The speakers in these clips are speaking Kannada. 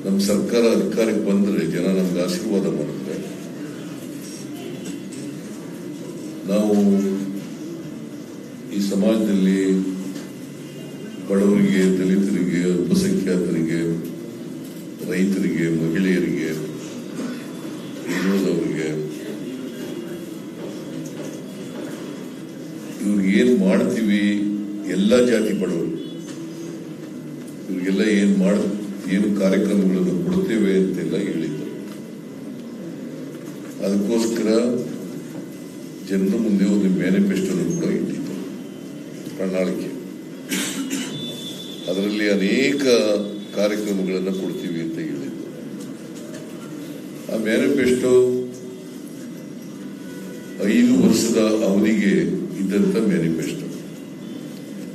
ನಮ್ಮ ಸರ್ಕಾರ ಅಧಿಕಾರಕ್ಕೆ ಬಂದರೆ ಜನ ನಮ್ಗೆ ಆಶೀರ್ವಾದ ಮಾಡಿದ್ರೆ ನಾವು ಈ ಸಮಾಜದಲ್ಲಿ ಬಡವರಿಗೆ, ದಲಿತರಿಗೆ, ಅಲ್ಪಸಂಖ್ಯಾತರಿಗೆ, ರೈತರಿಗೆ, ಮಹಿಳೆಯರಿಗೆ, ಹಿಂದುಳಿದವರಿಗೆ ಇವ್ರಿಗೆ ಏನು ಮಾಡ್ತೀವಿ, ಎಲ್ಲ ಜಾತಿ ಬಡವರು ಇವ್ರಿಗೆಲ್ಲ ಏನು ಕಾರ್ಯಕ್ರಮಗಳನ್ನು ಕೊಡ್ತೇವೆ ಅಂತೆಲ್ಲ ಹೇಳಿದ್ರು. ಅದಕ್ಕೋಸ್ಕರ ಜನರ ಮುಂದೆ ಒಂದು ಮ್ಯಾನಿಫೆಸ್ಟೋನು ಕೂಡ ಇಟ್ಟಿತ್ತು, ಪ್ರಣಾಳಿಕೆ. ಅದರಲ್ಲಿ ಅನೇಕ ಕಾರ್ಯಕ್ರಮಗಳನ್ನು ಕೊಡ್ತೀವಿ ಅಂತ ಹೇಳಿದ್ರು. ಆ ಮ್ಯಾನಿಫೆಸ್ಟೋ 5 ವರ್ಷದ ಅವಧಿಗೆ ಇದ್ದಂತ ಮ್ಯಾನಿಫೆಸ್ಟೋ.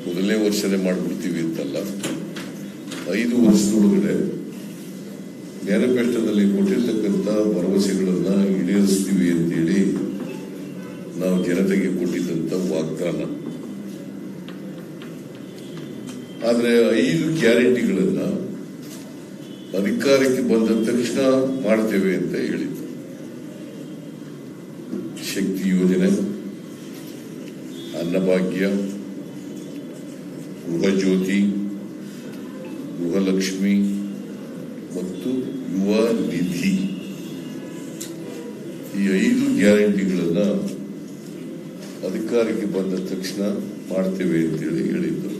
ಮೊದಲನೇ ವರ್ಷನೇ ಮಾಡ್ಬಿಡ್ತೀವಿ ಅಂತಲ್ಲ, 5 ವರ್ಷದೊಳಗಡೆ ಮ್ಯಾನಿಫೆಸ್ಟೋದಲ್ಲಿ ಕೊಟ್ಟಿರ್ತಕ್ಕಂಥ ಭರವಸೆಗಳನ್ನ ಈಡೇರಿಸ್ತೀವಿ ಅಂತೇಳಿ ನಾವು ಜನತೆಗೆ ಕೊಟ್ಟಿದ್ದಂತ ವಾಗ್ದಾನ. ಆದ್ರೆ 5 ಗ್ಯಾರಂಟಿಗಳನ್ನ ಅಧಿಕಾರಕ್ಕೆ ಬಂದ ತಕ್ಷಣ ಮಾಡ್ತೇವೆ ಅಂತ ಹೇಳಿದ್ರು. ಶಕ್ತಿ ಯೋಜನೆ, ಅನ್ನಭಾಗ್ಯ, ಗೃಹ ಜ್ಯೋತಿ, ಗೃಹಲಕ್ಷ್ಮಿ ಮತ್ತು ಯುವ ನಿಧಿ, ಈ 5 ಗ್ಯಾರಂಟಿಗಳನ್ನ ಅಧಿಕಾರಕ್ಕೆ ಬಂದ ತಕ್ಷಣ ಮಾಡ್ತೇವೆ ಅಂತೇಳಿ ಹೇಳಿದ್ರು.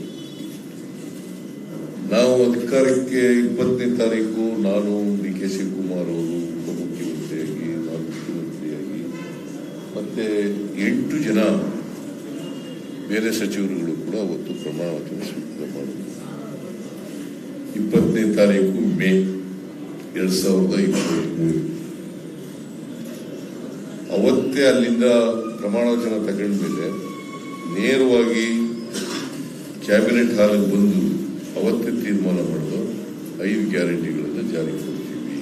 ನಾವು ಅಧಿಕಾರಕ್ಕೆ 20ನೇ ತಾರೀಕು ನಾನು DK ಶಿವಕುಮಾರ್ ಅವರು ಉಪಮುಖ್ಯಮಂತ್ರಿಯಾಗಿ, ನಾನು ಮುಖ್ಯಮಂತ್ರಿಯಾಗಿ, ಮತ್ತೆ 8 ಜನ ಬೇರೆ ಸಚಿವರುಗಳು ಕೂಡ ಅವತ್ತು ಪ್ರಮಾಣ ವಚನ ಸ್ವೀಕಾರ ಮಾಡಿದ್ರು. 20ನೇ ತಾರೀಕು ಮೇ 2023 ಅವತ್ತೇ ಅಲ್ಲಿಂದ ಪ್ರಮಾಣ ವಚನ ತಗೊಂಡ ಮೇಲೆ ನೇರವಾಗಿ ಕ್ಯಾಬಿನೆಟ್ ಹಾಲ್ಗೆ ಬಂದು ಅವತ್ತೇ ತೀರ್ಮಾನ ಮಾಡಿದ್ರು 5 ಗ್ಯಾರಂಟಿಗಳನ್ನು ಜಾರಿಗೆ ಕೊಡ್ತೀವಿ,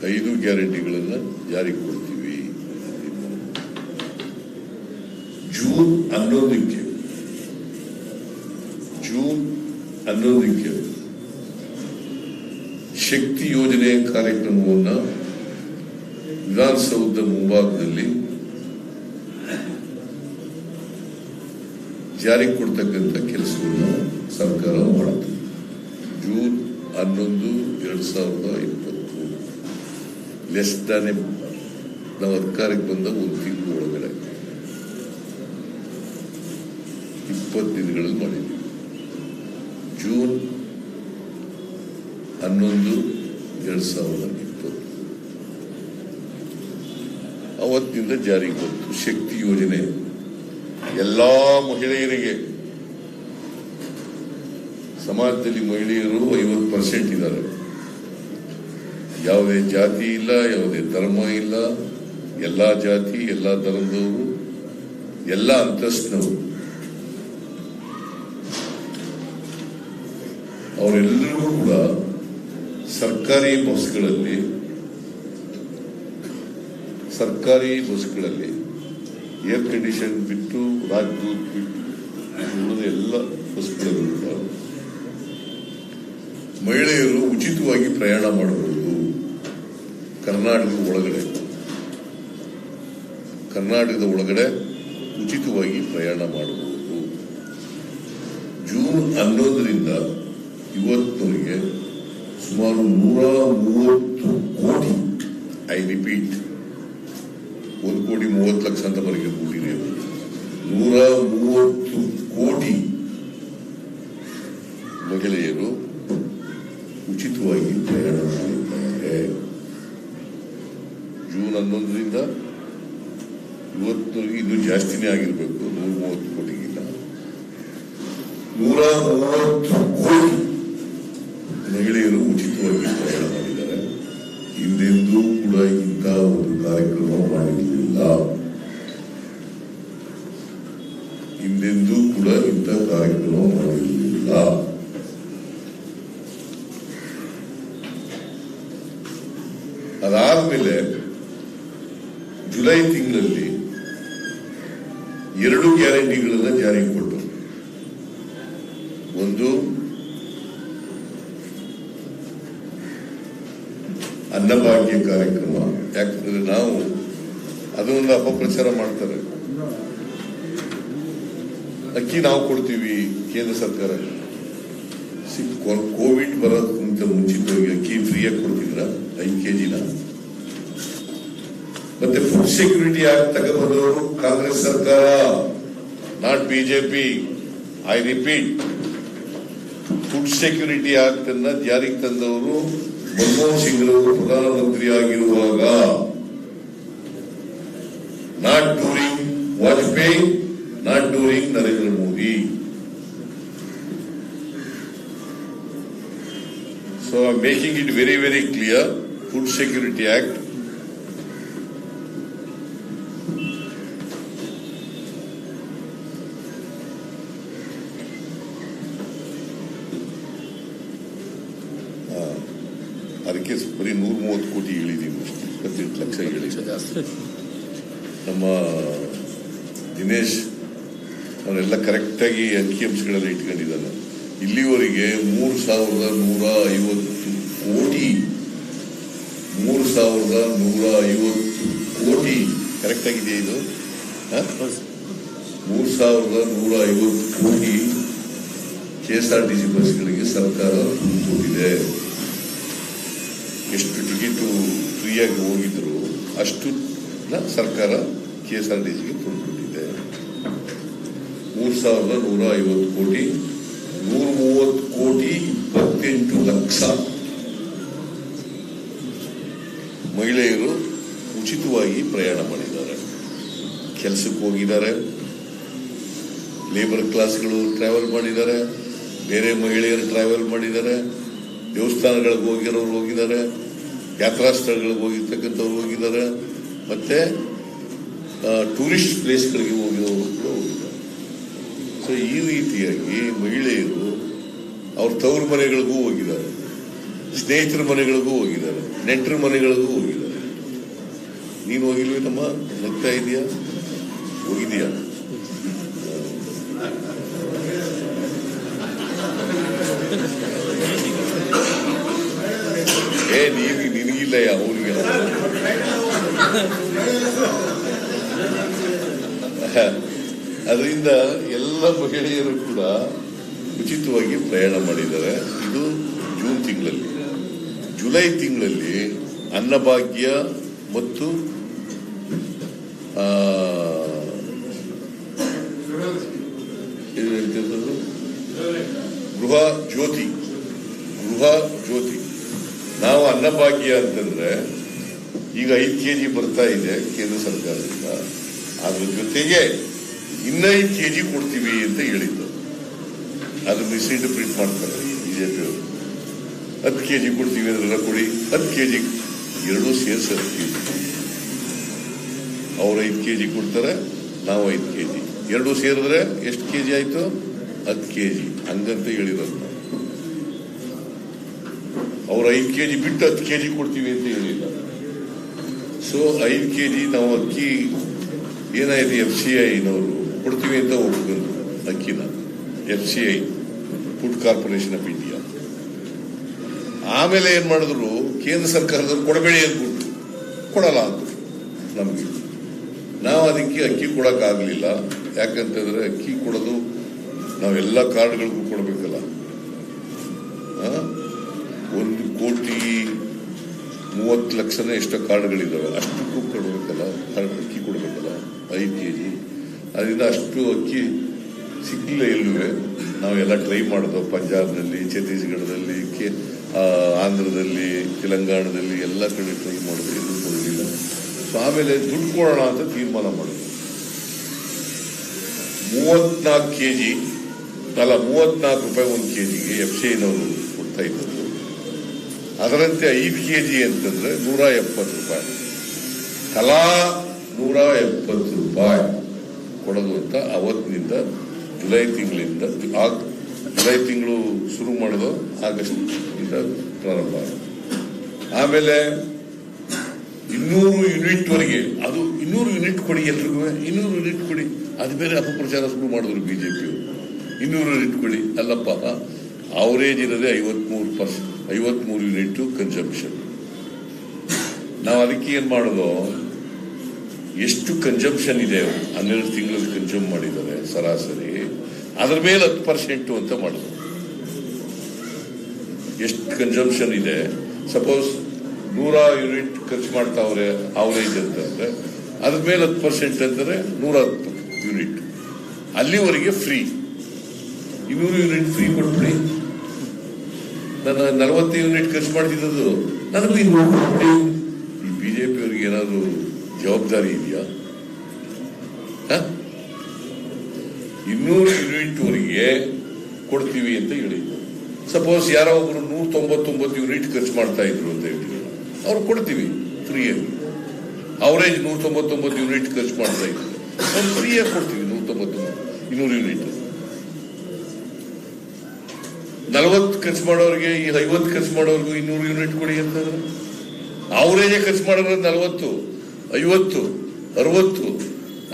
5 ಗ್ಯಾರಂಟಿಗಳನ್ನು ಜಾರಿಗೆ ಕೊಡ್ತೀವಿ. ಜೂನ್ 11ಕ್ಕೆ ಶಕ್ತಿ ಯೋಜನೆ ಕಾರ್ಯಕ್ರಮವನ್ನು ವಿಧಾನಸೌಧದ ಮುಂಭಾಗದಲ್ಲಿ ಜಾರಿಗೆ ಕೊಡ್ತಕ್ಕಂಥ ಕೆಲಸವನ್ನು ಸರ್ಕಾರ ಮಾಡುತ್ತೆ. ಜೂನ್ 11, 2023 ಲೆಸ್ ದಾನ್ ನಾವು ಅಧಿಕಾರಕ್ಕೆ ಬಂದ 1 ತಿಂಗಳು ಒಳಗಡೆ 20 ದಿನಗಳಲ್ಲಿ ಮಾಡಿದ್ದೀವಿ. ಜೂನ್ 11, 2020 ಅವತ್ತಿನಿಂದ ಜಾರಿಗೆ ಬಂತು ಶಕ್ತಿ ಯೋಜನೆ. ಎಲ್ಲಾ ಮಹಿಳೆಯರಿಗೆ, ಸಮಾಜದಲ್ಲಿ ಮಹಿಳೆಯರು 50% ಇದ್ದಾರೆ. ಯಾವುದೇ ಜಾತಿ ಇಲ್ಲ, ಯಾವುದೇ ಧರ್ಮ ಇಲ್ಲ, ಎಲ್ಲಾ ಜಾತಿ, ಎಲ್ಲಾ ಧರ್ಮದವರು, ಎಲ್ಲ ಅಂತಸ್ತಿನವರು, ಅವರೆಲ್ಲರೂ ಕೂಡ ಸರ್ಕಾರಿ ಬಸ್ಗಳಲ್ಲಿ ಏರ್ ಕಂಡೀಷನ್ ಬಿಟ್ಟು, ರಾಜದೂತ್ ಬಿಟ್ಟು ಉಳಿದ ಎಲ್ಲ ಬಸ್ಗಳಲ್ಲೂ ಕೂಡ ಮಹಿಳೆಯರು ಉಚಿತವಾಗಿ ಪ್ರಯಾಣ ಮಾಡಬಹುದು. ಕರ್ನಾಟಕದ ಒಳಗಡೆ ಉಚಿತವಾಗಿ ಪ್ರಯಾಣ ಮಾಡಬಹುದು. ಜೂನ್ 11ರಿಂದ ಇವತ್ತಿನವರೆಗೆ ಸುಮಾರು 130 ಕೋಟಿ, ಐ ರಿಪೀಟ್, 1,30,00,000 ಅಂತ ಬರೆಗೆ ಕೂಡಿದೆ. 130 ಕೋಟಿ ಮಹಿಳೆಯರು ಉಚಿತವಾಗಿ ಪ್ರಯಾಣ ಮಾಡಿದ್ದಾರೆ. ಜೂನ್ 11ರಿಂದ ಇವತ್ತು ಇನ್ನೂ ಜಾಸ್ತಿನೇ ಆಗಿರ್ಬೇಕು, 130 ಕೋಟಿಗಿಲ್ಲ. 130 ಕೋಟಿ ಮಹಿಳೆಯರು ಉಚಿತವಾಗಿ ಪ್ರಯಾಣ ಮಾಡಿದ್ದಾರೆ. ಹಿಂದೆಂದೂ ಕೂಡ ಇಂಥ ಒಂದು ಕಾರ್ಯಕ್ರಮ ಮಾಡಿರಲಿಲ್ಲ. ಅದಾದ್ಮೇಲೆ ಜುಲೈ ತಿಂಗಳಲ್ಲಿ 2 ಗ್ಯಾರಂಟಿಗಳನ್ನ ಜಾರಿಗೆ ಕೊಟ್ಟರು. ಒಂದು ಅನ್ನಭಾಗ್ಯ ಕಾರ್ಯಕ್ರಮ. ಯಾಕಂದ್ರೆ ನಾವು ಅದೊಂದು ಅಪಪ್ರಚಾರ ಮಾಡ್ತಾರೆ. ಅಕ್ಕಿ ನಾವು ಕೊಡ್ತೀವಿ, ಕೇಂದ್ರ ಸರ್ಕಾರ ಕೋವಿಡ್ ಬರೋದಕ್ಕಿಂತ ಮುಂಚಿತವಾಗಿ ಅಕ್ಕಿ ಫ್ರೀಯಾಗಿ ಕೊಡ್ತಿದ್ರ 5 kg. ಮತ್ತೆ ಫುಡ್ ಸೆಕ್ಯೂರಿಟಿ ಆಕ್ಟ್ ತಗೊಂಡ್ಬಂದವರು ಕಾಂಗ್ರೆಸ್ ಸರ್ಕಾರ, not BJP. I repeat, food security act ಅನ್ನ ಜಾರಿಗೆ ತಂದವರು ಮನಮೋಹನ್ ಸಿಂಗ್ ಅವರು ಪ್ರಧಾನಮಂತ್ರಿ ಆಗಿರುವಾಗ, not during Vajpayee, not during Narendra Modi. So I'm making it very, very clear, Food Security Act. ಅದಕ್ಕೆ ಬರೀ 130 ಕೋಟಿ ಹೇಳಿದೀವಿ, 28 ಲಕ್ಷ ಹೇಳಿ. ನಮ್ಮ ದಿನೇಶ್ ಅವರೆಲ್ಲ ಕರೆಕ್ಟಾಗಿ ಅಂಕಿಅಂಶಗಳೆಲ್ಲ ಇಟ್ಕೊಂಡಿದ್ದಾನೆ. ಇಲ್ಲಿವರೆಗೆ 3,150 ಕೋಟಿ, 3,150 ಕೋಟಿ ಕರೆಕ್ಟ್ ಆಗಿದೆಯಾ ಇದು? 3,150 ಕೋಟಿ KSRTC ಬಸ್ಗಳಿಗೆ ಸರ್ಕಾರ ಕೊಟ್ಟಿದೆ. ಎಷ್ಟು ಟಿಕೆಟು ಫ್ರೀಯಾಗಿ ಹೋಗಿದ್ರು ಅಷ್ಟು ಸರ್ಕಾರ KSRTCಗೆ ಕೊಟ್ಟಿದೆ. 3,150 ಕೋಟಿ, 130 ಕೋಟಿ 28 ಲಕ್ಷ ಮಹಿಳೆಯರು ಉಚಿತವಾಗಿ ಪ್ರಯಾಣ ಮಾಡಿದ್ದಾರೆ, ಕೆಲಸಕ್ಕೆ ಹೋಗಿದ್ದಾರೆ, ಲೇಬರ್ ಕ್ಲಾಸ್ಗಳು ಟ್ರಾವೆಲ್ ಮಾಡಿದ್ದಾರೆ, ಬೇರೆ ಮಹಿಳೆಯರು ಟ್ರಾವೆಲ್ ಮಾಡಿದ್ದಾರೆ, ದೇವಸ್ಥಾನಗಳಿಗೆ ಹೋಗಿರೋರು ಹೋಗಿದ್ದಾರೆ, ಯಾತ್ರಾ ಸ್ಥಳಗಳಿಗೆ ಹೋಗಿರ್ತಕ್ಕಂಥವ್ರು ಹೋಗಿದ್ದಾರೆ, ಮತ್ತೆ ಟೂರಿಸ್ಟ್ ಪ್ಲೇಸ್ಗಳಿಗೆ ಹೋಗಿರೋರು ಕೂಡ ಹೋಗಿದ್ದಾರೆ. ಸೊ ಈ ರೀತಿಯಾಗಿ ಮಹಿಳೆಯರು ಅವ್ರ ತವರು ಮನೆಗಳಿಗೂ ಹೋಗಿದ್ದಾರೆ, ಸ್ನೇಹಿತರ ಮನೆಗಳಿಗೂ ಹೋಗಿದ್ದಾರೆ, ನೆಂಟರ ಮನೆಗಳಿಗೂ ಹೋಗಿದ್ದಾರೆ. ನೀನು ಹೋಗಿಲ್ವೇನಮ್ಮ? ನಗ್ತಾ ಇದೆಯಾ? ಹೋಗಿದೀಯಾ? ನಿನಗಿಲ್ಲ, ಅವ್ರಿಗೆ. ಅದರಿಂದ ಎಲ್ಲ ಮಹಿಳೆಯರು ಕೂಡ ಉಚಿತವಾಗಿ ಪ್ರಯಾಣ ಮಾಡಿದ್ದಾರೆ. ಇದು ಜೂನ್ ತಿಂಗಳಲ್ಲಿ. ಜುಲೈ ತಿಂಗಳಲ್ಲಿ ಅನ್ನಭಾಗ್ಯ ಮತ್ತು ಗೃಹ ಜ್ಯೋತಿ. ನಾವು ಅನ್ನಭಾಗ್ಯ ಅಂತಂದ್ರೆ ಈಗ 5 kg ಬರ್ತಾ ಇದೆ ಕೇಂದ್ರ ಸರ್ಕಾರದಿಂದ. ಅದ್ರ ಜೊತೆಗೆ ಇನ್ನ 5 kg ಕೊಡ್ತೀವಿ ಅಂತ ಹೇಳಿದ್ದು. ಅದು ಮಿಸ್ಇಂಟರ್ಪ್ರಿಟ್ ಮಾಡ್ತಾರೆ ಬಿಜೆಪಿ ಅವರು. 10 kg ಕೊಡ್ತೀವಿ ಅದೆಲ್ಲ ಕೊಡಿ, 10 kg ಎರಡೂ ಸೇರಿಸಿ 10 kg. ಅವ್ರು 5 kg ಕೊಡ್ತಾರೆ, ನಾವು 5 kg, ಎರಡೂ ಸೇರಿದ್ರೆ ಎಷ್ಟು kg ಆಯ್ತು? 10 kg ಹಂಗಂತ ಹೇಳಿರೋದು. ಅವ್ರು 5 kg ಬಿಟ್ಟು 10 kg ಕೊಡ್ತೀವಿ ಅಂತ ಹೇಳಿಲ್ಲ. ಸೊ 5 kg ನಾವು ಅಕ್ಕಿ ಏನಾಯ್ತು, FCIನವರು ಕೊಡ್ತೀವಿ ಅಂತ ಒಪ್ಪಿದ್ರು ಅಕ್ಕಿನ. FCI, food corporation of India. ಆಮೇಲೆ ಏನ್ ಮಾಡಿದ್ರು, ಕೇಂದ್ರ ಸರ್ಕಾರದವ್ರು ಕೊಡಬೇಡಿ ಅಂದ್ಬಿಟ್ಟು ಕೊಡಲ್ಲ ಅಂದ್ರು ನಮ್ಗೆ. ನಾವು ಅದಕ್ಕೆ ಅಕ್ಕಿ ಕೊಡಕ್ಕಾಗ್ಲಿಲ್ಲ. ಯಾಕಂತಂದ್ರೆ ಅಕ್ಕಿ ಕೊಡೋದು ನಾವೆಲ್ಲ ಕಾರ್ಡ್ಗಳಿಗೂ ಕೊಡಬೇಕಲ್ಲ. 1,30,00,000 ಎಷ್ಟೋ ಕಾರ್ಡ್ಗಳಿದ್ದಾವೆ, ಅಷ್ಟಕ್ಕೂ ಕೊಡಬೇಕಲ್ಲ, ಅಕ್ಕಿ ಕೊಡಬೇಕಲ್ಲ 5 kg. ಅದರಿಂದ ಅಷ್ಟು ಅಕ್ಕಿ ಸಿಕ್ಕಿಲ್ಲ ಎಲ್ಲೂ. ನಾವೆಲ್ಲ ಟ್ರೈ ಮಾಡಿದ್ವು, ಪಂಜಾಬ್ನಲ್ಲಿ, ಛತ್ತೀಸ್ಗಢದಲ್ಲಿ, ಆಂಧ್ರದಲ್ಲಿ, ತೆಲಂಗಾಣದಲ್ಲಿ ಎಲ್ಲ ಕಡೆ ಟ್ರೈ ಮಾಡಿದ್ವಿ, ಎಲ್ಲೂ ಕೊಡಲಿಲ್ಲ. ಸೊ ಆಮೇಲೆ ದುಡ್ಡು ಕೊಡೋಣ ಅಂತ ತೀರ್ಮಾನ ಮಾಡಿದ್ವಿ. 34 kg ಅಲ್ಲ, 34 ರೂಪಾಯಿ 1 kgಗೆ FCIನವರು ಕೊಡ್ತಾ ಇದ್ದದ್ದು. ಅದರಂತೆ 5 kg ಅಂತಂದ್ರೆ 170 ರೂಪಾಯಿ, ತಲಾ 170 ರೂಪಾಯಿ ಕೊಡೋದು ಅಂತ ಅವತ್ತಿನಿಂದ ಜುಲೈ ತಿಂಗಳು ಶುರು ಮಾಡೋದು, ಆಗಸ್ಟ್ ಇಂದ ಪ್ರಾರಂಭ. ಆಮೇಲೆ 200 ಯೂನಿಟ್ ವರೆಗೆ, ಅದು 200 ಯೂನಿಟ್ ಕೊಡಿ, ಎಲ್ರಿಗೂ 200 ಯೂನಿಟ್ ಕೊಡಿ. ಅದು ಬೇರೆ ಅಪಪ್ರಚಾರ ಶುರು ಮಾಡಿದ್ರು ಬಿಜೆಪಿಯವರು. 200 ಯೂನಿಟ್ ಕೊಡಿ ಅಲ್ಲಪ್ಪ, ಅವರೇಜ್ ಇರೋದೇ 53 ಯೂನಿಟ್ ಕನ್ಸಂಪ್ಷನ್. ನಾವು ಅದಕ್ಕೆ ಏನ್ ಮಾಡೋದು, ಎಷ್ಟು ಕನ್ಸಂಪ್ಷನ್ ಇದೆ 12 ತಿಂಗಳಲ್ಲಿ ಕನ್ಸ್ಯೂಮ್ ಮಾಡಿದ್ದಾರೆ ಸರಾಸರಿ, ಅದ್ರ ಮೇಲೆ 10% ಅಂತ ಮಾಡೋದು. ಎಷ್ಟು ಕನ್ಸಂಪ್ಷನ್ ಇದೆ, ಸಪೋಸ್ 100 ಯೂನಿಟ್ ಖರ್ಚು ಮಾಡ್ತಾವ್ರೆ ಅವರೇಜ್ ಅಂತಂದ್ರೆ ಅದ್ರ ಮೇಲೆ 10% ಅಂತಂದ್ರೆ 110 ಯೂನಿಟ್, ಅಲ್ಲಿವರೆಗೆ ಫ್ರೀ. 200 ಯೂನಿಟ್ ಫ್ರೀ ಕೊಟ್ಬಿಡಿ. ನಾನು 40 ಯೂನಿಟ್ ಖರ್ಚು ಮಾಡ್ತಿದ್ದು ನನಗೂ ಈ ಬಿಜೆಪಿ ಅವರಿಗೆ ಏನಾದ್ರು ಜವಾಬ್ದಾರಿ ಇದೆಯಾ? 200 ಯೂನಿಟ್ ವರೆಗೆ ಕೊಡ್ತೀವಿ ಅಂತ ಹೇಳಿ, ಸಪೋಸ್ ಯಾರೋ ಒಬ್ರು 199 ಯೂನಿಟ್ ಖರ್ಚು ಮಾಡ್ತಾ ಇದ್ರು ಅಂತ ಹೇಳಿ ಅವ್ರು ಕೊಡ್ತೀವಿ ಫ್ರೀಯಾಗಿ. ಅವರೇಜ್ 199 ಯೂನಿಟ್ ಖರ್ಚು ಮಾಡ್ತಾ ಇದ್ರು, ಅವ್ರು ಫ್ರೀಯಾಗಿ ಕೊಡ್ತೀವಿ 200 ಯೂನಿಟ್. 40 ಖರ್ಚು ಮಾಡೋರಿಗೆ, ಈ 50 ಖರ್ಚು ಮಾಡೋರ್ಗು 200 ಯೂನಿಟ್ ಕೊಡಿ ಅಂತಂದ್ರೆ ಅವರೇಜೇ ಖರ್ಚು ಮಾಡೋರು 40, 50, 60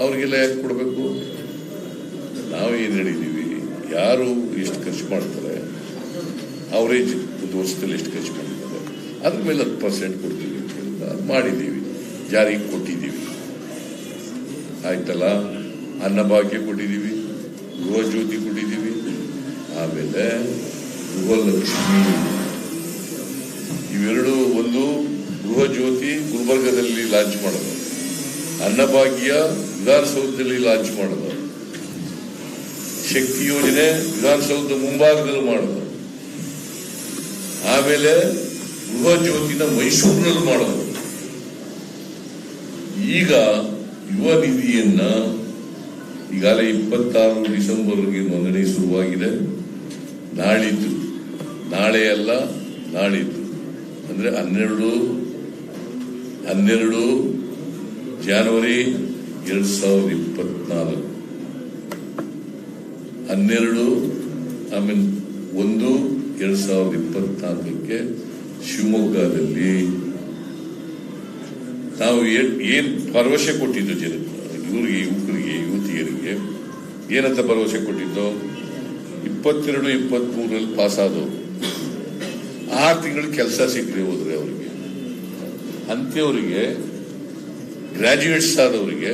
ಅವ್ರಿಗೆಲ್ಲ ಯಾಕೆ ಕೊಡಬೇಕು? ನಾವೇನು ಹೇಳಿದೀವಿ, ಯಾರು ಎಷ್ಟು ಖರ್ಚು ಮಾಡ್ತಾರೆ, ಅವರೇಜ್ ಒಂದು ವರ್ಷದಲ್ಲಿ ಎಷ್ಟು ಖರ್ಚು ಮಾಡಿದ್ದಾರೆ ಅದ್ರ ಮೇಲೆ 10% ಕೊಡ್ತೀವಿ ಅಂತ ಹೇಳಿದ ಅದು ಮಾಡಿದ್ದೀವಿ, ಜಾರಿಗೆ ಕೊಟ್ಟಿದ್ದೀವಿ. ಆಯ್ತಲ್ಲ, ಅನ್ನಭಾಗ್ಯ ಕೊಟ್ಟಿದ್ದೀವಿ, ಗೃಹ ಜ್ಯೋತಿ ಕೊಟ್ಟಿದ್ದೀವಿ, ಆಮೇಲೆ ಗೃಹಲಕ್ಷ್ಮಿ, ಇವೆರಡು. ಒಂದು ಗೃಹ ಜ್ಯೋತಿ ಗುಲ್ಬರ್ಗದಲ್ಲಿ ಲಾಂಚ್ ಮಾಡೋದು, ಅನ್ನಭಾಗ್ಯ ವಿಧಾನಸೌಧದಲ್ಲಿ ಲಾಂಚ್ ಮಾಡೋದು, ಶಕ್ತಿ ಯೋಜನೆ ವಿಧಾನಸೌಧದ ಮುಂಭಾಗದಲ್ಲಿ ಮಾಡೋದು, ಆಮೇಲೆ ಗೃಹ ಜ್ಯೋತಿನ ಮೈಸೂರಿನಲ್ಲಿ ಮಾಡೋದು. ಈಗ ಯುವ ನಿಧಿಯನ್ನ ಈಗಾಗಲೇ 26 ಡಿಸೆಂಬರ್ಗೆ ನೋಂದಣಿ ಶುರುವಾಗಿದೆ. ನಾಳಿದ್ದು, ನಾಳೆ ಅಲ್ಲ ನಾಳಿದ್ದು, ಅಂದ್ರೆ 12 ಜನವರಿ 2024, 12/1/2024ಕ್ಕೆ ಶಿವಮೊಗ್ಗದಲ್ಲಿ ನಾವು ಏನ್ ಭರವಸೆ ಕೊಟ್ಟಿದ್ದು ಜನಕ್ಕೆ, ಇವರಿಗೆ, ಯುವಕರಿಗೆ, ಯುವತಿಯರಿಗೆ ಏನಂತ ಭರವಸೆ ಕೊಟ್ಟಿದ್ದು, 22, 23ರಲ್ಲಿ ಪಾಸ್ ಆದವರು 6 ತಿಂಗಳು ಕೆಲಸ ಸಿಕ್ಕದೆ ಹೋದ್ರೆ ಅವರಿಗೆ, ಅಂತ್ಯವರಿಗೆ, ಗ್ರಾಜ್ಯುಯೇಟ್ಸ್ ಆದವರಿಗೆ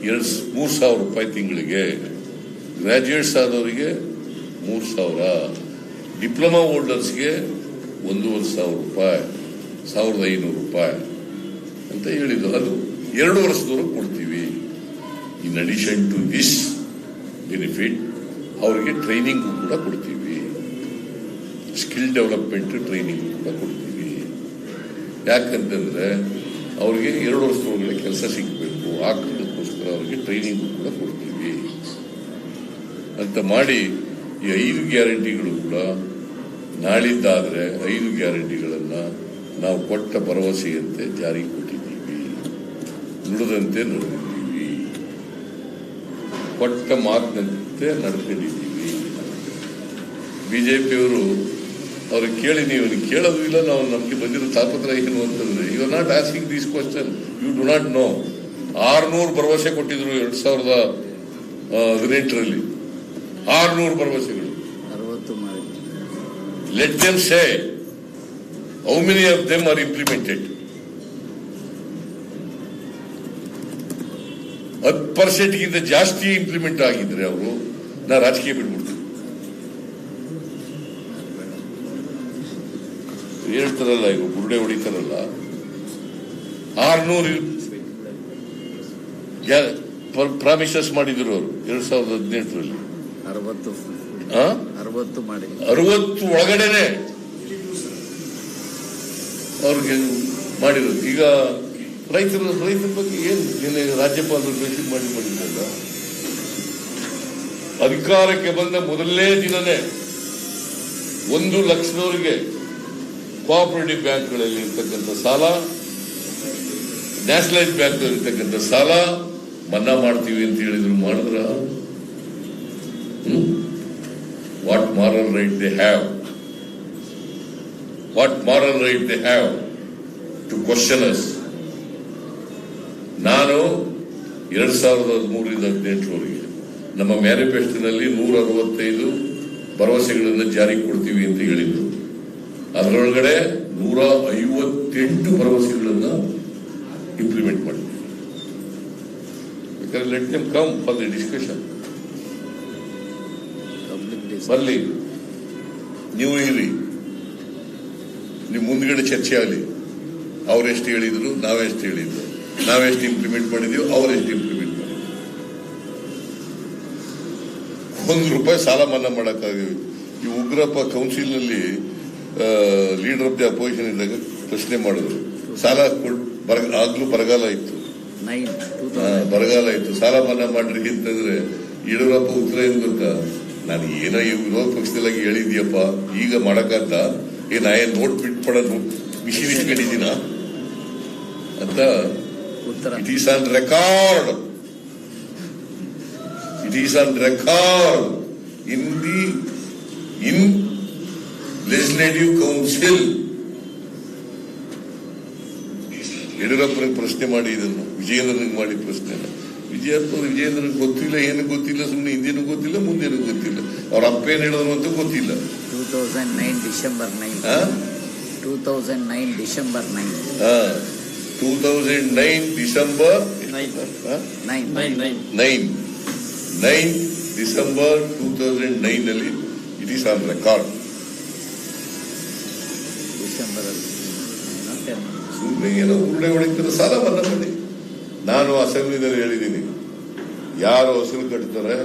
3,000 ರೂಪಾಯಿ ತಿಂಗಳಿಗೆ, ಗ್ರಾಜ್ಯುಯೇಟ್ಸ್ ಆದವರಿಗೆ 3,000, ಡಿಪ್ಲೊಮಾ ಹೋಲ್ಡರ್ಸ್ಗೆ 1,500 ರೂಪಾಯಿ, 1,500 ರೂಪಾಯಿ ಅಂತ ಹೇಳಿದ್ದು. ಅದು 2 ವರ್ಷದವರೆಗೆ ಕೊಡ್ತೀವಿ. In addition to this benefit ಅವರಿಗೆ ಟ್ರೈನಿಂಗ್ ಕೂಡ ಕೊಡ್ತೀವಿ, ಸ್ಕಿಲ್ ಡೆವಲಪ್ಮೆಂಟ್ ಟ್ರೈನಿಂಗ್ ಕೂಡ ಕೊಡ್ತೀವಿ. ಯಾಕಂತಂದ್ರೆ ಅವ್ರಿಗೆ 2 ವರ್ಷದೊಳಗಡೆ ಕೆಲಸ ಸಿಗಬೇಕು, ಆ ಕಾರಣಕ್ಕೋಸ್ಕರ ಅವ್ರಿಗೆ ಟ್ರೈನಿಂಗ್ ಕೂಡ ಕೊಡ್ತೀವಿ ಅಂತ ಮಾಡಿ ಈ 5 ಗ್ಯಾರಂಟಿಗಳು ಕೂಡ ನಾಳಿದ್ದಾದ್ರೆ 5 ಗ್ಯಾರಂಟಿಗಳನ್ನ ನಾವು ಕೊಟ್ಟ ಭರವಸೆಯಂತೆ ಜಾರಿಗೆ ಕೊಟ್ಟಿದ್ದೀವಿ, ನುಡಿದಂತೆ ನಡೆದಿದ್ದೀವಿ, ಕೊಟ್ಟ ಮಾತಿನಂತೆ ನಡ್ಕೊಂಡಿದ್ದೀವಿ. ಬಿಜೆಪಿಯವರು ಅವ್ರಿಗೆ ಕೇಳಿ, ನೀವು ಕೇಳೋದು ಇಲ್ಲ, ನಾವು ನಮ್ಗೆ ಬಂದಿರೋ ತಾಪತ್ರ ಏನು ಅಂತಂದ್ರೆ, you are not asking this question, you do not know. 600 ಭರವಸೆ ಕೊಟ್ಟಿದ್ರು 2018ರಲ್ಲಿ, 600 ಭರವಸೆಗಳು. Let them say how many of them are implemented. 10%ಗಿಂತ ಜಾಸ್ತಿ ಇಂಪ್ಲಿಮೆಂಟ್ ಆಗಿದ್ರೆ ಅವರು, ನಾ ರಾಜಕೀಯ ಬಿಟ್ಬಿಡ್ತೀನಿ. ಹೇಳ್ತಾರಲ್ಲ, ಈಗ ಬುರುಡೆ ಹೊಡಿತಾರಲ್ಲ, 600 ಪ್ರಾಮಿಸಸ್ ಮಾಡಿದ್ರು ಅವರು 2018ರಲ್ಲಿ. 60 ಒಳಗಡೆನೆ ಅವ್ರಿಗೆ ಮಾಡಿರೋದು. ಈಗ ರೈತರ ಬಗ್ಗೆ ಏನು ರಾಜ್ಯಪಾಲರು ಭೇಟಿ ಮಾಡಿದ್ರಲ್ಲ, ಅಧಿಕಾರಕ್ಕೆ ಬಂದ ಮೊದಲನೇ ದಿನನೇ 1 ಲಕ್ಷದವರಿಗೆ ಕೋಆಪರೇಟಿವ್ ಬ್ಯಾಂಕ್ಗಳಲ್ಲಿ ಇರ್ತಕ್ಕಂಥ ಸಾಲ, ನ್ಯಾಷನಲೈಸ್ ಬ್ಯಾಂಕ್ಗಳಲ್ಲಿ ಇರ್ತಕ್ಕಂಥ ಸಾಲ ಮನ್ನಾ ಮಾಡ್ತೀವಿ ಅಂತ ಹೇಳಿದ್ರು. ಮಾಡಿದ್ರ? What moral right they have? What moral right they have to question us? ನಾನು 2013ರಿಂದ 2018ರವರೆಗೆ ನಮ್ಮ ಮ್ಯಾನಿಫೆಸ್ಟೋನಲ್ಲಿ 165 ಭರವಸೆಗಳನ್ನು ಜಾರಿಗೆ ಕೊಡ್ತೀವಿ ಅಂತ ಹೇಳಿದ್ರು. ಅದರೊಳಗಡೆ 158 ಭರವಸೆಗಳನ್ನ ಇಂಪ್ಲಿಮೆಂಟ್ ಮಾಡಿದ್ದೀವಿ. ಬೇಕಾದ್ರೆ let them come for the discussion. ಬರ್ಲಿ, ನೀವು ಇರಿ, ನೀವು ಮುಂದ್ಗಡೆ ಚರ್ಚೆ ಆಗಲಿ. ಅವರೆಷ್ಟು ಹೇಳಿದ್ರು, ನಾವೆಷ್ಟು ಹೇಳಿದ್ರು, ನಾವೆಷ್ಟು ಇಂಪ್ಲಿಮೆಂಟ್ ಮಾಡಿದೀವಿ, ಅವರೆಷ್ಟು ಇಂಪ್ಲಿಮೆಂಟ್ ಮಾಡಿದ್ವಿ. ₹1 ಸಾಲ ಮನ್ನಾ ಮಾಡಕ್ಕಾಗಿವೆ. ಈ ಉಗ್ರಪ್ಪ ಕೌನ್ಸಿಲ್ ನಲ್ಲಿ ಲೀಡರ್ ಆಫ್ ದಿ ಅಪೋಸಿಷನ್ ಇದ್ದಾಗ ಪ್ರಶ್ನೆ ಮಾಡಿದ್ರು, ಸಾಲ ಆಗ್ಲೂ ಬರಗಾಲ ಇತ್ತು, ಬರಗಾಲ ಇತ್ತು, ಸಾಲ ಮನ್ನಾ ಮಾಡ್ರಿ ಅಂತಂದ್ರೆ ಯಡಿಯೂರಪ್ಪ ಉತ್ತರ ಏನ್ ಗೊತ್ತಾ, ನಾನು ಏನೋ ವಿರೋಧ ಪಕ್ಷದಲ್ಲಾಗಿ ಹೇಳಿದ್ಯಪ್ಪ, ಈಗ ಮಾಡಕ್ಕಾದ ಏನ್ ನೋಟ್ ಬಿಟ್ಪಡೋದು ಮಿಷಿನ್ ಇಟ್ಕೊಂಡಿದ್ದೀನ ಅಂತ. It is on record, it is on record in legislative council. ಯಡಿಯೂರಪ್ಪನಿಗೆ ಪ್ರಶ್ನೆ ಮಾಡಿ, ಇದನ್ನು ವಿಜಯೇಂದ್ರನಿಗೆ ಮಾಡಿ ಪ್ರಶ್ನೆ. ವಿಜಯೇಂದ್ರನಿಗೆ ಗೊತ್ತಿಲ್ಲ, ಏನು ಗೊತ್ತಿಲ್ಲ, ಸುಮ್ಮನೆ ಹಿಂದೇನು ಗೊತ್ತಿಲ್ಲ, ಮುಂದೇನು ಗೊತ್ತಿಲ್ಲ, ಅವ್ರ ಅಪ್ಪ ಏನ್ ಹೇಳಿದ್ರು ಅಂತ ಗೊತ್ತಿಲ್ಲ. 2009 ಡಿಸೆಂಬರ್ 9 2009 ಡಿಸೆಂಬರ್ 9 2009 ಡಿಸೆಂಬರ್ 9 ಡಿಸೆಂಬರ್ 2009 ನಲ್ಲಿ ಇಟ್ ಈಸ್ ಆನ್ ರೆಕಾರ್ಡ್. ಸುಮ್ಮನೆ ಏನೋ ಉರುಳೆ ಹೊಡಿತಾರೆ, ಸಾಲ ಮನ್ನಾ ಮಾಡಿ. ನಾನು ಅಸೆಂಬ್ಲಿನಲ್ಲಿ ಹೇಳಿದ್ದೀನಿ, ಯಾರು ಅಸಲು ಕಟ್ತಾರೆ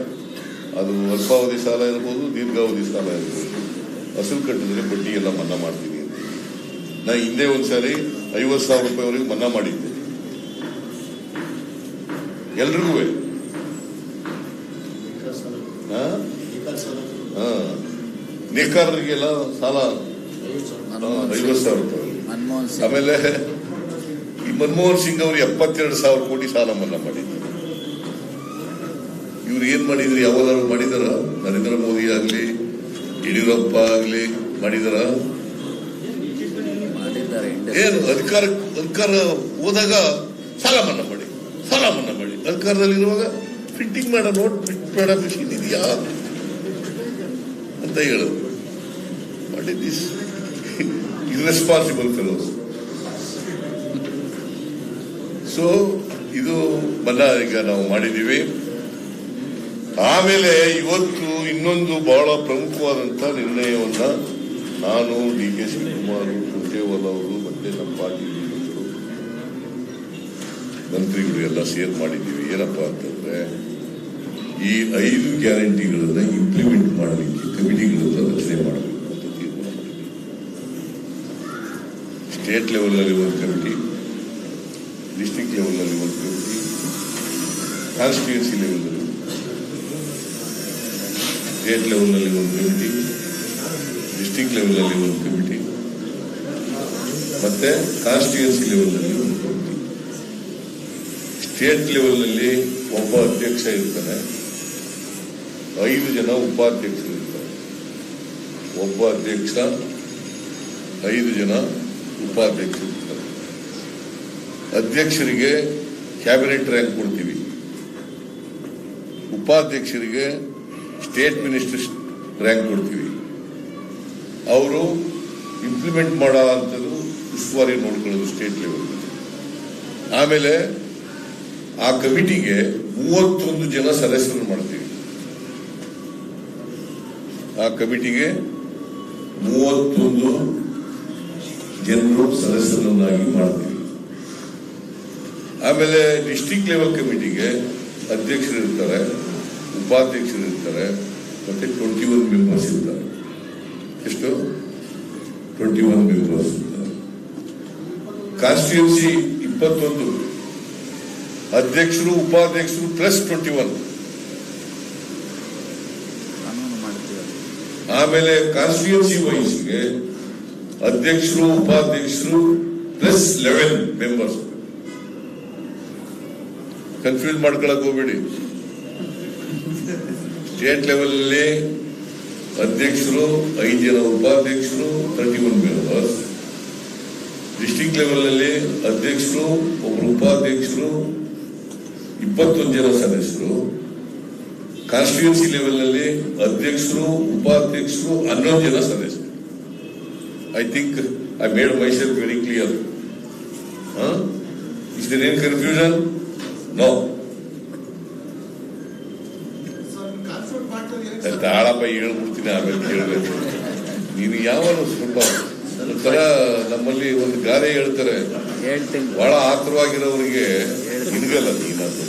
ಅದು ಅಲ್ಪಾವಧಿ ಸಾಲ ಇರ್ಬೋದು, ದೀರ್ಘಾವಧಿ ಸಾಲ ಇರ್ಬೋದು, ಅಸಲು ಕಟ್ಟಿದ್ರೆ ಬಡ್ಡಿ ಎಲ್ಲ ಮನ್ನಾ ಮಾಡ್ತೀನಿ ಅಂತ. ನಾ ಹಿಂದೆ ಒಂದ್ಸಾರಿ ₹50,000ವರೆಗೆ ಮನ್ನಾ ಮಾಡಿದ್ದೆ ಎಲ್ರಿಗೂ. ನೇಕಾರರಿಗೆಲ್ಲ ಸಾಲ ₹50,000. ಆಮೇಲೆ ಈ ಮನಮೋಹನ್ ಸಿಂಗ್ ಅವರು 72,000 ಕೋಟಿ ಸಾಲ ಮನ್ನಾ ಮಾಡಿದ್ರು. ಇವ್ರು ಏನ್ ಮಾಡಿದ್ರು, ಯಾವಾಗಾದ್ರು ಮಾಡಿದಾರ? ನರೇಂದ್ರ ಮೋದಿ ಆಗ್ಲಿ, ಯಡಿಯೂರಪ್ಪ ಆಗ್ಲಿ ಮಾಡಿದಾರ? ಏನು ಅಧಿಕಾರ ಹೋದಾಗ ಸಾಲ ಮನ್ನಾ ಮಾಡಿ, ಸಾಲ ಮನ್ನಾ ಮಾಡಿ, ಅಧಿಕಾರದಲ್ಲಿರುವಾಗ ಪ್ರಿಂಟಿಂಗ್ ಮಾಡೋ ನೋಟ್ ಪ್ರಿಂಟ್ ಮಾಡೋ ಮಿಷಿನ್ ಇದೆಯಾ ಅಂತ ಹೇಳೋದು. What is this irresponsible fellows? So ಇದು ಮನ್ನಾ ಈಗ ನಾವು ಮಾಡಿದ್ದೀವಿ. ಆಮೇಲೆ ಇವತ್ತು ಇನ್ನೊಂದು ಬಹಳ ಪ್ರಮುಖವಾದಂತ ನಿರ್ಣಯವನ್ನ ನಾನು, ಡಿ.ಕೆ. ಶಿವಕುಮಾರ್, ಸುರ್ಜೇವಾಲ ಅವರು ಮತ್ತೆ ನಮ್ಮ ಪಾರ್ಟಿ ಮಂತ್ರಿಗಳು ಎಲ್ಲ ಸೇರ್ ಮಾಡಿದ್ದೀವಿ. ಏನಪ್ಪಾ ಅಂತಂದ್ರೆ, ಈ 5 ಗ್ಯಾರಂಟಿಗಳನ್ನ ಇಂಪ್ಲಿಮೆಂಟ್ ಮಾಡಲಿಕ್ಕೆ ಕಮಿಟಿಗಳನ್ನ ರಚನೆ ಮಾಡಬೇಕು ಅಂತ ತೀರ್ಮಾನ ಮಾಡಿದ್ದೀವಿ. ಸ್ಟೇಟ್ ಲೆವೆಲ್ನಲ್ಲಿ ಒಂದು ಕಮಿಟಿ, ಡಿಸ್ಟ್ರಿಕ್ಟ್ ಲೆವೆಲ್ನಲ್ಲಿ ಒಂದು ಕಮಿಟಿ, ಕಾನ್ಸ್ಟಿಟ್ಯೂನ್ಸಿ ಲೆವೆಲ್ನಲ್ಲಿ, ಸ್ಟೇಟ್ ಲೆವೆಲ್ನಲ್ಲಿ ಒಂದು ಕಮಿಟಿ, ಡಿಸ್ಟ್ರಿಕ್ಟ್ ಲೆವೆಲ್ನಲ್ಲಿ ಒಂದು ಕಮಿಟಿ, ಮತ್ತೆ ಕಾನ್ಸ್ಟಿಟ್ಯೂನ್ಸಿ ಲೆವೆಲ್ನಲ್ಲಿ ಒಂದು ಕಮಿಟಿ. ಸ್ಟೇಟ್ ಲೆವೆಲ್ನಲ್ಲಿ ಒಬ್ಬ ಅಧ್ಯಕ್ಷ ಇರ್ತಾನೆ, 5 ಜನ ಉಪಾಧ್ಯಕ್ಷರು ಇರ್ತಾರೆ. ಒಬ್ಬ ಅಧ್ಯಕ್ಷ, 5 ಜನ ಉಪಾಧ್ಯಕ್ಷರು ಇರ್ತಾರೆ. ಅಧ್ಯಕ್ಷರಿಗೆ ಕ್ಯಾಬಿನೆಟ್ ರ್ಯಾಂಕ್ ಕೊಡ್ತೀವಿ, ಉಪಾಧ್ಯಕ್ಷರಿಗೆ ಸ್ಟೇಟ್ ಮಿನಿಸ್ಟರ್ ರ್ಯಾಂಕ್ ಕೊಡ್ತೀವಿ. ಅವರು ಇಂಪ್ಲಿಮೆಂಟ್ ಮಾಡೋ ಅಂಥದ್ದು ಉಸ್ತುವಾರಿ ನೋಡ್ಕೊಳ್ಳೋದು ಸ್ಟೇಟ್ ಲೆವೆಲ್. ಆಮೇಲೆ ಆ ಕಮಿಟಿಗೆ 31 ಜನ ಸದಸ್ಯರನ್ನು ಮಾಡ್ತೀವಿ. ಆ ಕಮಿಟಿಗೆ 31 ಜನರು ಸದಸ್ಯರನ್ನಾಗಿ ಮಾಡ್ತೀವಿ. ಆಮೇಲೆ ಡಿಸ್ಟ್ರಿಕ್ಟ್ ಲೆವೆಲ್ ಕಮಿಟಿಗೆ ಅಧ್ಯಕ್ಷರು ಇರ್ತಾರೆ, ಉಪಾಧ್ಯಕ್ಷರು ಇರ್ತಾರೆ, ಮತ್ತೆ 21 ಮೆಂಬರ್ಸ್ ಇರ್ತಾರೆ. ಎಷ್ಟು? 21 ಮೆಂಬರ್ಸ್ ಇರ್ತಾರೆ. ಕಾನ್ಸ್ಟಿಟ್ಯೂನ್ಸಿ 21, ಅಧ್ಯಕ್ಷರು ಉಪಾಧ್ಯಕ್ಷರು ಪ್ಲಸ್ 21. ಆಮೇಲೆ ಕಾನ್ಸ್ಟಿಟ್ಯೂನ್ಸಿ ವೈಸ್ಗೆ ಅಧ್ಯಕ್ಷರು ಉಪಾಧ್ಯಕ್ಷರು ಪ್ಲಸ್ 11 ಮೆಂಬರ್ಸ್. ಕನ್ಫ್ಯೂಸ್ ಮಾಡ್ಕೊಳಕ್ ಹೋಗ್ಬೇಡಿ. ಸ್ಟೇಟ್ ಲೆವೆಲ್ ಅಲ್ಲಿ ಅಧ್ಯಕ್ಷರು 5 ಜನ, ಉಪಾಧ್ಯಕ್ಷರು 31 ಮೆಂಬರ್ಸ್. ಡಿಸ್ಟ್ರಿಕ್ಟ್ ಲೆವೆಲ್ ನಲ್ಲಿ ಅಧ್ಯಕ್ಷರು, ಒಬ್ಬರು ಉಪಾಧ್ಯಕ್ಷರು, 21 ಜನ ಸದಸ್ಯರು. ಕಾನ್ಸ್ಟಿಟ್ಯೂನ್ಸಿ ಲೆವೆಲ್ ನಲ್ಲಿ ಅಧ್ಯಕ್ಷರು, ಉಪಾಧ್ಯಕ್ಷರು 11 ಜನ ಸದಸ್ಯರು. I think I made myself very clear. Is there any confusion? No. ತಾಳಪ್ಪ ಹೇಳ್ಬಿಡ್ತೀನಿ, ಆಮೇಲೆ ಕೇಳಬೇಕು. ನೀನು ಯಾವಾಗ ಸ್ವಲ್ಪ ಒಂಥರ ನಮ್ಮಲ್ಲಿ ಒಂದು ಗಾದೆ ಹೇಳ್ತಾರೆ, ಬಹಳ ಆತರವಾಗಿರೋರಿಗೆ ನಿನಗಲ್ಲ, ನೀನದು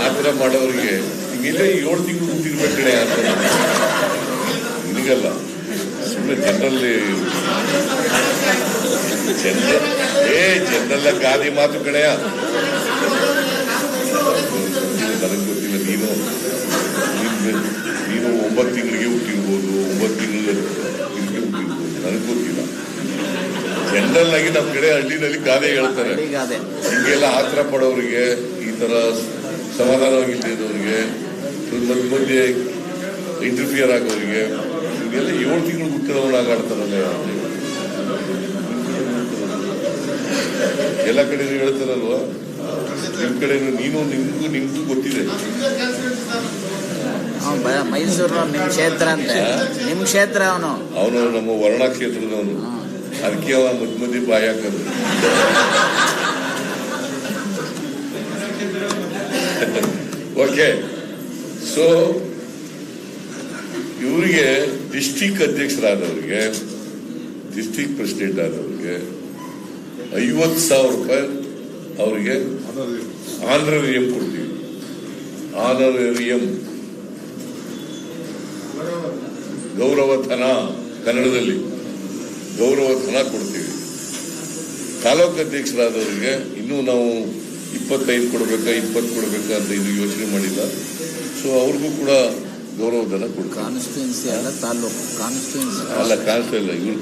ಆತರ ಮಾಡೋರಿಗೆ ನಿನ್ನೆ 7 ತಿಂಗಳು ಹುಟ್ಟಿರ್ಬೇಕು ಕಡೆ ಅಂತ ನಿನಗಲ್ಲ. ಸುಮ್ಮನೆ ಜನರಲ್ಲಿ ಜನರಲ್ಲ ಗಾದೆ ಮಾತು ಕಡೆಯ. ನನಗೆ ಗೊತ್ತಿಲ್ಲ, ನೀನು 9 ತಿಂಗಳಿಗೆ ಹುಟ್ಟಿರ್ಬೋದು, 9 ತಿಂಗಳ ಹುಟ್ಟಿರ್ಬೋದು, ನನಗೆ ಗೊತ್ತಿಲ್ಲ. ಜನರಲ್ ಆಗಿ ನಮ್ಮ ಕಡೆ ಹಳ್ಳಿನಲ್ಲಿ ಗಾದೆ ಹೇಳ್ತಾರೆ. ಹಿಂಗೆಲ್ಲ ಆತರ ಪಡೋರಿಗೆ, ಈ ತರ ಸಮಾಧಾನವಾಗಿದ್ದವ್ರಿಗೆ, ಮಧ್ಯ ಮಧ್ಯೆ ಇಂಟರ್ಫಿಯರ್ ಆಗೋರಿಗೆ, ಇದೆಲ್ಲ 7 ತಿಂಗಳು ಹುಟ್ಟಿದವನಾಗ ಆಡ್ತಾರಲ್ಲ. ಎಲ್ಲ ಕಡೆನೂ ಹೇಳ್ತಾರಲ್ವಾ, ನಿಮ್ ಕಡೆನು ನಿಮ್ಗೂ ಗೊತ್ತಿದೆ. ಮೈಸೂರು ನಿಮ್ ಕ್ಷೇತ್ರ ಅಂತ, ನಿಮ್ ಕ್ಷೇತ್ರ ಅವನು ನಮ್ಮ ವರ್ಣ ಕ್ಷೇತ್ರದವನು. ಅದಕ್ಕೆ ಅವ ಮಧ್ಯ ಮಧ್ಯೆ ಬಾಯಿ ಹಾಕೋದು. ಓಕೆ, ಸೊ ಇವರಿಗೆ ಡಿಸ್ಟಿಕ್ ಅಧ್ಯಕ್ಷರಾದವ್ರಿಗೆ, ಡಿಸ್ಟಿಕ್ ಪ್ರೆಸಿಡೆಂಟ್ ಆದವ್ರಿಗೆ 50,000 ರೂಪಾಯಿ ಅವರಿಗೆ ಆನರೇರಿಯಂ ಕೊಡ್ತೀವಿ. ಆನರೇರಿಯಂ, ಗೌರವಧನ, ಕನ್ನಡದಲ್ಲಿ ಗೌರವಧನ ಕೊಡ್ತೀವಿ. ತಾಲೂಕು ಅಧ್ಯಕ್ಷರಾದವರಿಗೆ ಇನ್ನೂ ನಾವು 25 ಕೊಡಬೇಕಾ 20 ಕೊಡಬೇಕಾ ಅಂತ ಇದು ಯೋಚನೆ ಮಾಡಿಲ್ಲ. ಸೊ ಅವ್ರಿಗೂ ಕೂಡ ಗೌರವಧನ ಕೊಡ್ತೀವಿ. ಕಾನ್ಸ್ಟಿಟ್ಯೂನ್ಸಿ ಅಲ್ಲ, ತಾಲೂಕು ಕಾನ್ಸ್ಟಿಟ್ಯೂನ್ಸಿ ಅಲ್ಲ, ಇಲ್ಲ, ಇವ್ರು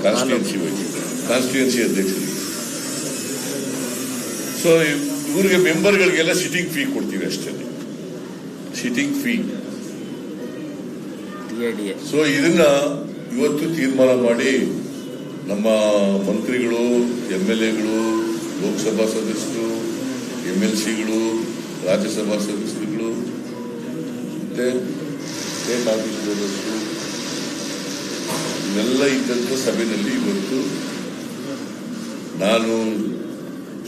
ಕಾನ್ಸ್ಟಿಟ್ಯೂನ್ಸಿ ಅಧ್ಯಕ್ಷರಿಗೆ. ಸೊ ಇವ್ರಿಗೆ ಮೆಂಬರ್ಗಳಿಗೆಲ್ಲ ಸಿಟ್ಟಿಂಗ್ ಫೀ ಕೊಡ್ತೀವಿ ಅಷ್ಟೇ, ಸಿಟ್ಟಿಂಗ್ ಫೀ. ಸೊ ಇದನ್ನ ಇವತ್ತು ತೀರ್ಮಾನ ಮಾಡಿ ನಮ್ಮ ಮಂತ್ರಿಗಳು, MLAಗಳು, ಲೋಕಸಭಾ ಸದಸ್ಯರು, MLCಗಳು, ರಾಜ್ಯಸಭಾ ಸದಸ್ಯರುಗಳು, ಮತ್ತೆ ಸ್ಟೇಟ್ ಆಫೀಸ್ ಸದಸ್ಯರು ಇವೆಲ್ಲ ಇದ್ದಂಥ ಸಭೆಯಲ್ಲಿ ಇವತ್ತು ನಾನು,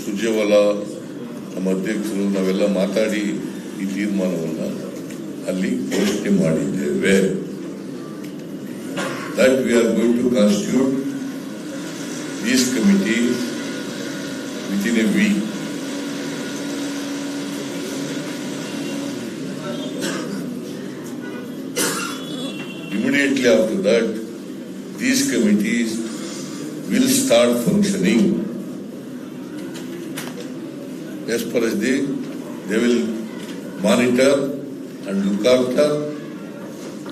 ಸುರ್ಜೇವಾಲಾ, ನಮ್ಮ ಅಧ್ಯಕ್ಷರು, ನಾವೆಲ್ಲ ಮಾತಾಡಿ ಈ ತೀರ್ಮಾನವನ್ನು ಅಲ್ಲಿ ಘೋಷಣೆ ಮಾಡಿದ್ದೇವೆ. That we are going to constitute this committee within a week. Immediately after that, these committees will start functioning as far as they will monitor and look after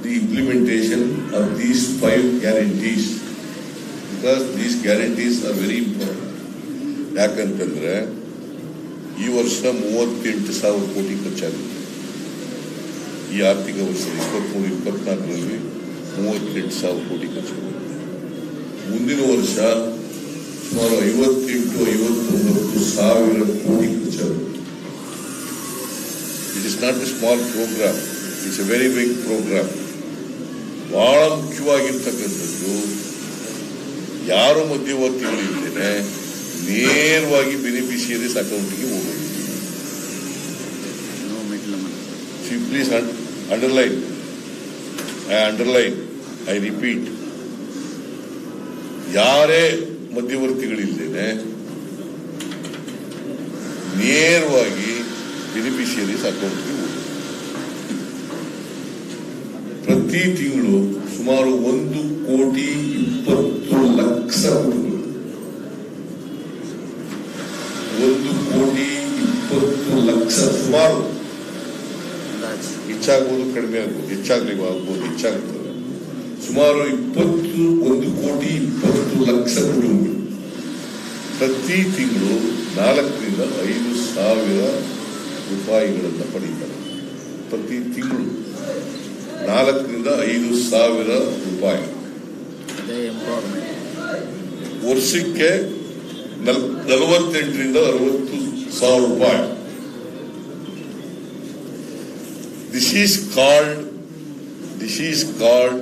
the implementation of these 5 guarantees, because these guarantees are very important. ಯಾಕಂತಂದ್ರೆ ಈ ವರ್ಷ 38,000 ಕೋಟಿ ಖರ್ಚಾಗುತ್ತೆ. ಈ ಆರ್ಥಿಕ ವರ್ಷ 23-24ರಲ್ಲಿ 38,000 ಕೋಟಿ ಖರ್ಚಾಗುತ್ತೆ. ಮುಂದಿನ ವರ್ಷ ಸುಮಾರು 58-59,000 ಕೋಟಿ ಖರ್ಚಾಗುತ್ತೆ. It is not a small programme, it's a very big programme. ಬಹಳ ಮುಖ್ಯವಾಗಿರ್ತಕ್ಕಂಥದ್ದು, ಯಾರು ಮಧ್ಯವರ್ತಿಗಳಿದ್ದೇನೆ ನೇರವಾಗಿ ಬೆನಿಫಿಷಿಯರೀಸ್ ಅಕೌಂಟ್ಗೆ ಹೋಗಬೇಕು. ಪ್ಲೀಸ್ ಅಂಡರ್ಲೈನ್, ಐ ರಿಪೀಟ್, ಯಾರೇ ಮಧ್ಯವರ್ತಿಗಳಿದ್ದೇನೆ ನೇರವಾಗಿ ಬೆನಿಫಿಷಿಯರೀಸ್ ಅಕೌಂಟ್ಗೆ ಹೋಗಬೇಕು. ಪ್ರತಿ ತಿಂಗಳು ಸುಮಾರು 1,20,00,000 1,20,00,000 ಸುಮಾರು, ಹೆಚ್ಚಾಗ್ಬೋದು, ಕಡಿಮೆ ಆಗ್ಬೋದು, ಹೆಚ್ಚಾಗ್ಬೋದು, ಹೆಚ್ಚಾಗ್ತದೆ. ಸುಮಾರು 1,20,00,000 ಕುಟುಂಬಗಳು ಪ್ರತಿ ತಿಂಗಳು 4,000 to 5,000 ರೂಪಾಯಿಗಳನ್ನು ಪಡೀತಾರೆ. ಪ್ರತಿ ತಿಂಗಳು 4,000 to 5,000 ರೂಪಾಯಿ. ವರ್ಷಕ್ಕೆ 48,000 to 60,000 ರೂಪಾಯಿ. This is called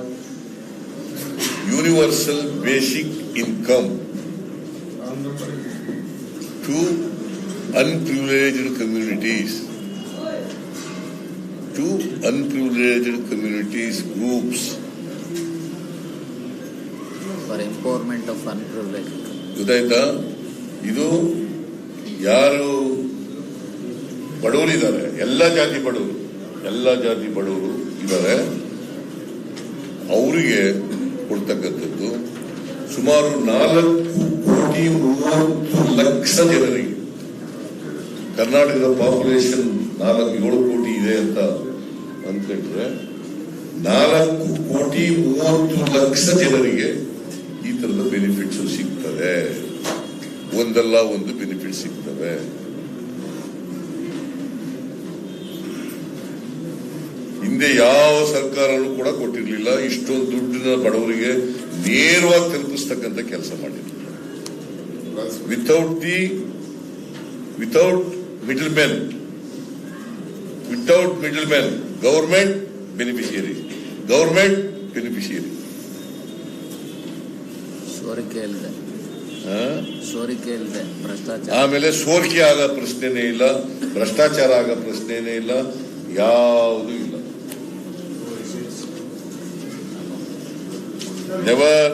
universal basic income to unprivileged communities, groups. For empowerment of unprivileged. ಗೊತ್ತಾಯ್ತಾ? ಇದು ಯಾರು ಬಡವರಿದ್ದಾರೆ, ಎಲ್ಲ ಜಾತಿ ಬಡವರು ಇದ್ದಾರೆ, ಅವರಿಗೆ ಕೊಡ್ತಕ್ಕಂಥದ್ದು. ಸುಮಾರು 4,30,00,000 ಜನರಿಗೆ. ಕರ್ನಾಟಕದ ಪಾಪ್ಯುಲೇಷನ್ 7 ಕೋಟಿ ಇದೆ ಅಂತ ಅಂದ್ಕೊಂಡ್ರೆ 4,30,00,000 ಜನರಿಗೆ ಈ ತರದ ಬೆನಿಫಿಟ್ಸ್ ಸಿಗ್ತವೆ. ಒಂದಲ್ಲ ಒಂದು ಬೆನಿಫಿಟ್ ಸಿಗ್ತವೆ. ಹಿಂದೆ ಯಾವ ಸರ್ಕಾರನೂ ಕೂಡ ಕೊಟ್ಟಿರ್ಲಿಲ್ಲ. ಇಷ್ಟೊಂದು ದುಡ್ಡನ್ನ ಬಡವರಿಗೆ ನೇರವಾಗಿ ತಲುಪಿಸ್ತಕ್ಕಂಥ ಕೆಲಸ ಮಾಡಿರ್ಲಿಲ್ಲ. Without middle man, government beneficiary. ಸೋರಿಕೆ ಇಲ್ಲದೆ ಭ್ರಷ್ಟಾಚಾರ. ಆಮೇಲೆ ಸೋರಿಕೆ ಆಗ ಪ್ರಶ್ನೆನೇ ಇಲ್ಲ, ಭ್ರಷ್ಟಾಚಾರ ಆಗ ಪ್ರಶ್ನೆನೇ ಇಲ್ಲ, ಯಾವುದೂ ಇಲ್ಲ. ನೆವರ್.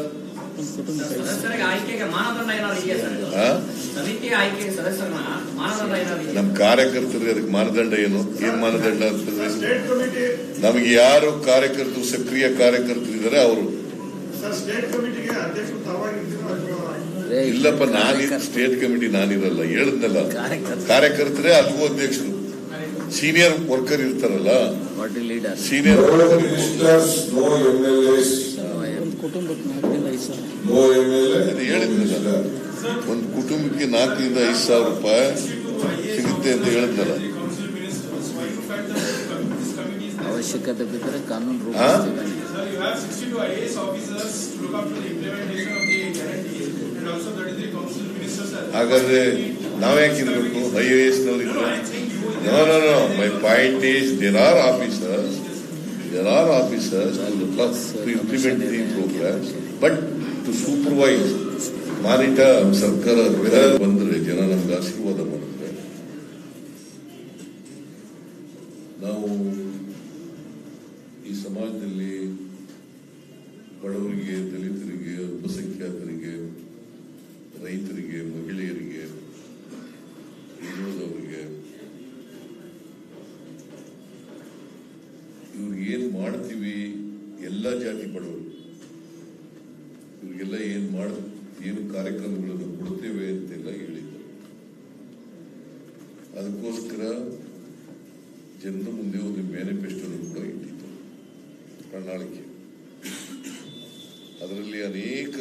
ನಮ್ಮ ಕಾರ್ಯಕರ್ತರಿಗೆ ಅದಕ್ಕೆ ಮಾನದಂಡ ಏನು ಮಾನದಂಡ ಅಂತಂದ್ರೆ, ನಮಗೆ ಯಾರು ಕಾರ್ಯಕರ್ತರು ಸಕ್ರಿಯ ಕಾರ್ಯಕರ್ತರು ಇದ್ದಾರೆ ಅವರು. ಇಲ್ಲಪ್ಪ, ಸ್ಟೇಟ್ ಕಮಿಟಿ ನಾನಿರಲ್ಲ, ಹೇಳಿದ್ನಲ್ಲ. ಕಾರ್ಯಕರ್ತರೇ ಅದಕ್ಕೂ ಅಧ್ಯಕ್ಷರು, ಸೀನಿಯರ್ ವರ್ಕರ್ ಇರ್ತಾರಲ್ಲ, ಸೀನಿಯರ್ ಹೇಳಿದ್ನಲ್ಲ. ಒಂದು ಕುಟುಂಬಕ್ಕೆ 4,000 to 5,000 ರೂಪಾಯಿ ಸಿಗುತ್ತೆ ಅಂತ ಹೇಳಿದ್ನಲ್ಲ. ಅವಶ್ಯಕತೆ ಬಿದ್ದರೆ ಕಾನೂನು ಹಾಗಾದ್ರೆ ನಾವ್ಯಾಕಿರ್ಬೇಕು IAS ನಲ್ಲಿ? No. My point is there are officers to implement the programs, but to supervise, monitor. ಸರ್ಕಾರ ಬಂದ್ರೆ ಜನ ನಮ್ಗೆ ಆಶೀರ್ವಾದ ಮಾಡಿದ್ರೆ ನಾವು ಈ ಸಮಾಜದಲ್ಲಿ ಬಡವರಿಗೆ, ದಲಿತರಿಗೆ, ಅಲ್ಪಸಂಖ್ಯಾತರಿಗೆ, ರೈತರಿಗೆ, ಮಹಿಳೆಯರಿಗೆ, ಹಿಂದುಳಿದವರಿಗೆ ಇವ್ರಿಗೆ ಏನ್ ಮಾಡ್ತೀವಿ, ಎಲ್ಲ ಜಾತಿ ಬಡವರು ಇವ್ರಿಗೆಲ್ಲ ಏನು ಕಾರ್ಯಕ್ರಮಗಳನ್ನು ಕೊಡ್ತೇವೆ ಅಂತೆಲ್ಲ ಹೇಳಿದ್ರು. ಅದಕ್ಕೋಸ್ಕರ ಜನರ ಮುಂದೆ ಒಂದು ಮ್ಯಾನಿಫೆಸ್ಟೋನು ಕೂಡ ಇಟ್ಟಿತ್ತು, ಪ್ರಣಾಳಿಕೆ. ಅದರಲ್ಲಿ ಅನೇಕ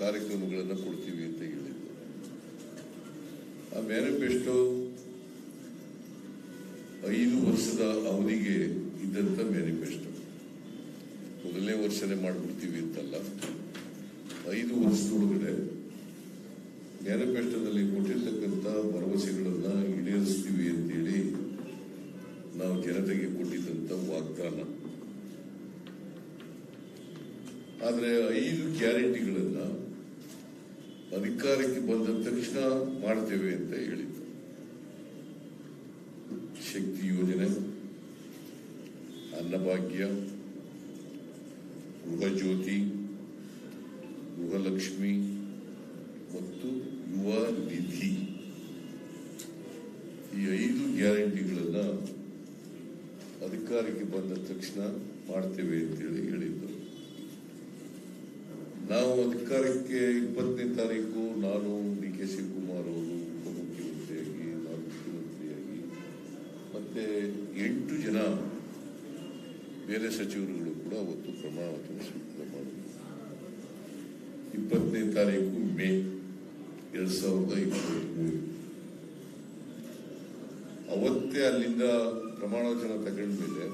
ಕಾರ್ಯಕ್ರಮಗಳನ್ನು ಕೊಡ್ತೀವಿ ಅಂತ ಹೇಳಿದ್ರು. ಆ ಮ್ಯಾನಿಫೆಸ್ಟೋ 5 ವರ್ಷದ ಅವಧಿಗೆ ಇದ್ದಂತ ಮ್ಯಾನಿಫೆಸ್ಟೋ. ಮೊದಲನೇ ವರ್ಷನೇ ಮಾಡ್ಬಿಡ್ತೀವಿ ಅಂತಲ್ಲ, 5 ವರ್ಷದೊಳಗಡೆ ಮ್ಯಾನಿಫೆಸ್ಟೋದಲ್ಲಿ ಕೊಟ್ಟಿರ್ತಕ್ಕಂಥ ಭರವಸೆಗಳನ್ನ ಈಡೇರಿಸ್ತೀವಿ ಅಂತೇಳಿ ನಾವು ಜನತೆಗೆ ಕೊಟ್ಟಿದ್ದಂತ ವಾಗ್ದಾನ. ಆದ್ರೆ 5 ಗ್ಯಾರಂಟಿಗಳನ್ನ ಅಧಿಕಾರಕ್ಕೆ ಬಂದ ತಕ್ಷಣ ಮಾಡ್ತೇವೆ ಅಂತ ಹೇಳಿದ್ರು. ಶಕ್ತಿ ಯೋಜನೆ, ಅನ್ನಭಾಗ್ಯ, ಗೃಹಜ್ಯೋತಿ, ಗೃಹಲಕ್ಷ್ಮಿ ಮತ್ತು ಯುವ ನಿಧಿ. ಈ 5 ಗ್ಯಾರಂಟಿಗಳನ್ನ ಅಧಿಕಾರಕ್ಕೆ ಬಂದ ತಕ್ಷಣ ಮಾಡ್ತೇವೆ ಅಂತೇಳಿ ಹೇಳಿದ್ರು. ನಾವು ಅಧಿಕಾರಕ್ಕೆ 20ನೇ ತಾರೀಕು ನಾನು DK ಶಿವಕುಮಾರ್ ಅವರು ಉಪಮುಖ್ಯಮಂತ್ರಿಯಾಗಿ, ನಾನು ಮುಖ್ಯಮಂತ್ರಿಯಾಗಿ, ಮತ್ತೆ 8 ಜನ ಬೇರೆ ಸಚಿವರುಗಳು ಕೂಡ ಅವತ್ತು ಪ್ರಮಾಣ ವಚನ ಸ್ವೀಕಾರ ಮಾಡಿದ್ರು. 20ನೇ ತಾರೀಕು ಮೇ 2023. ಅವತ್ತೇ ಅಲ್ಲಿಂದ ಪ್ರಮಾಣ ವಚನ ತಗೊಂಡ ಮೇಲೆ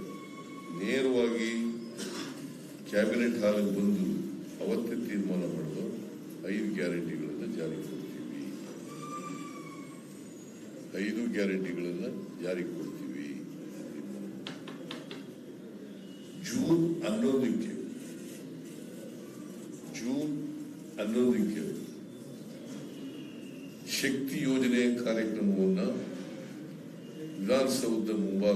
ನೇರವಾಗಿ ಕ್ಯಾಬಿನೆಟ್ ಹಾಲಿಗೆ ಬಂದು ಅವತ್ತೇ ತೀರ್ಮಾನ ಮಾಡೋದು 5 ಗ್ಯಾರಂಟಿಗಳನ್ನು ಜಾರಿಗೆ ಕೊಡ್ತೀವಿ. 5 ಗ್ಯಾರಂಟಿಗಳನ್ನು ಜಾರಿಗೆ ಕೊಡ್ತೀವಿ. ಜೂನ್ 11ಕ್ಕೆ ಜೂನ್ 11ಕ್ಕೆ ಶಕ್ತಿ ಯೋಜನೆ ಕಾರ್ಯಕ್ರಮವನ್ನು ವಿಧಾನಸೌಧದ ಮುಂಭಾಗ